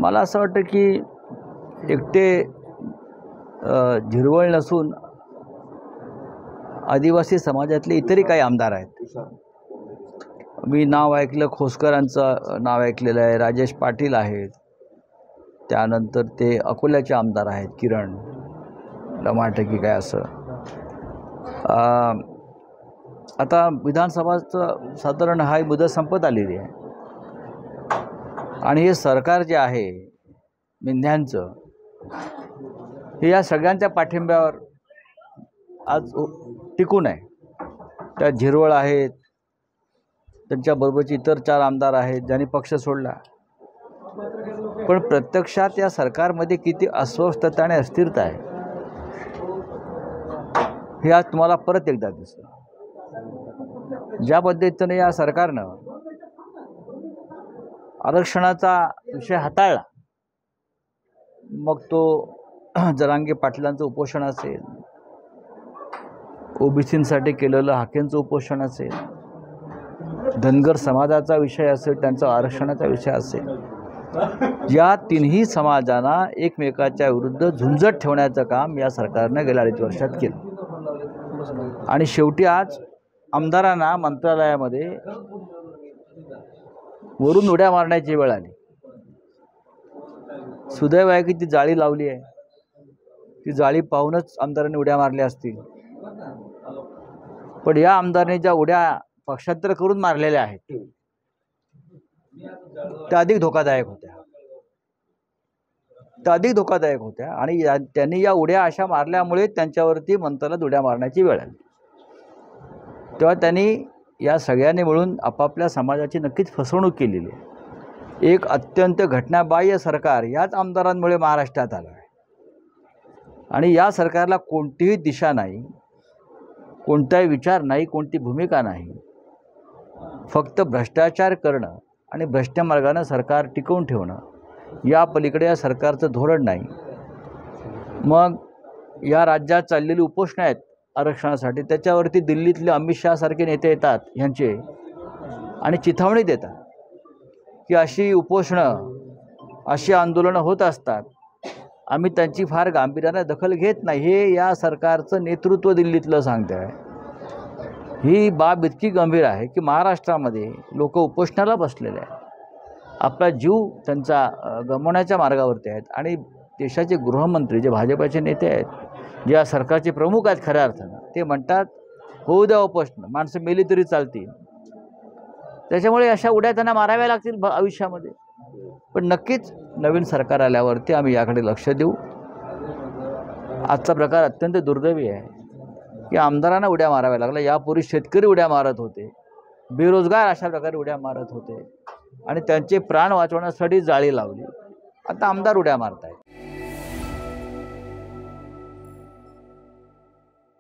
मला असं वाटतं की एकटे झिरवळ नसून आदिवासी समाजातले इतरही काही आमदार आहेत. मी नाव ऐकलं, खोसकरांचं नाव ऐकलेलं आहे, राजेश पाटील आहेत, त्यानंतर ते अकोल्याचे आमदार आहेत, किरण लमाटकी काय असं. आता विधानसभाचं साधारण हा मुदत संपत आलेली आहे आणि हे सरकार जे आहे मिंध्यांचं, हे या सगळ्यांच्या पाठिंब्यावर आज टिकून आहे. त्या झिरवळ आहेत, त्यांच्याबरोबरचे इतर 4 आमदार आहेत ज्यांनी पक्ष सोडला. पण प्रत्यक्षात या सरकारमध्ये किती अस्वस्थता आणि अस्थिरता आहे हे आज तुम्हाला परत एकदा दिसलं. ज्या पद्धतीने या सरकारनं आरक्षणाचा विषय हाताळला, मग तो जरांगे पाटलांचं उपोषण असेल, ओबीसींसाठी केलेलं हाकेंचं उपोषण असेल, धनगर समाजाचा विषय असेल, त्यांचा आरक्षणाचा विषय असेल, या तिन्ही समाजांना एकमेकाच्या विरुद्ध झुंजत ठेवण्याचं काम या सरकारनं गेल्या 2.5 वर्षात केलं. आणि शेवटी आज आमदारांना मंत्रालयामध्ये वरून उड्या मारण्याची वेळ आली. सुदैव आहे की ती जाळी लावली आहे. ती जाळी पाहूनच आमदारांनी उड्या मारल्या असतील. पण या आमदारांनी ज्या उड्या पक्षांतर करून मारलेल्या आहेत त्या अधिक धोकादायक होत्या. आणि त्यांनी या उड्या अशा मारल्यामुळे त्यांच्यावरती मंत्रालयात उड्या मारण्याची वेळ आली. तेव्हा त्यांनी या सगळ्यांनी मिळून आपापल्या समाजाची नक्कीच फसवणूक केलेली आहे. एक अत्यंत घटनाबाह्य सरकार याच आमदारांमुळे महाराष्ट्रात आलं आहे. आणि या सरकारला कोणतीही दिशा नाही, कोणताही विचार नाही, कोणती भूमिका नाही. फक्त भ्रष्टाचार करणं आणि भ्रष्ट मार्गानं सरकार टिकवून ठेवणं, या पलीकडे या सरकारचं धोरण नाही. मग या राज्यात चाललेली उपोषणं आहेत आरक्षणासाठी, त्याच्यावरती दिल्लीतले अमित शहा सारखे नेते येतात ह्यांचे आणि चिथावणी देतात की अशी उपोषणं, अशी आंदोलनं होत असतात, आम्ही त्यांची फार गांभीर्याने दखल घेत नाही. हे या सरकारचं नेतृत्व दिल्लीतलं सांगते आहे. ही बाब इतकी गंभीर आहे की महाराष्ट्रामध्ये लोक उपोषणाला बसलेले आहेत. आपला जीव त्यांचा गमवण्याच्या मार्गावरती आहेत. आणि देशाचे गृहमंत्री जे भाजपाचे नेते आहेत, जे या सरकारचे प्रमुख आहेत खऱ्या अर्थानं, ते म्हणतात होऊ द्या उपोषण, माणसं मेली तरी चालतील. त्याच्यामुळे अशा उड्या त्यांना माराव्या लागतील आयुष्यामध्ये. पण नक्कीच नवीन सरकार आल्यावरती आम्ही याकडे लक्ष देऊ. आजचा प्रकार अत्यंत दुर्दैवी आहे की आमदारांना उड्या माराव्या लागल्या. यापूर्वी शेतकरी उड्या मारत होते, बेरोजगार अशा प्रकारे उड्या मारत होते आणि त्यांचे प्राण वाचवण्यासाठी जाळी लावली. आता आमदार उड्या मारत आहेत.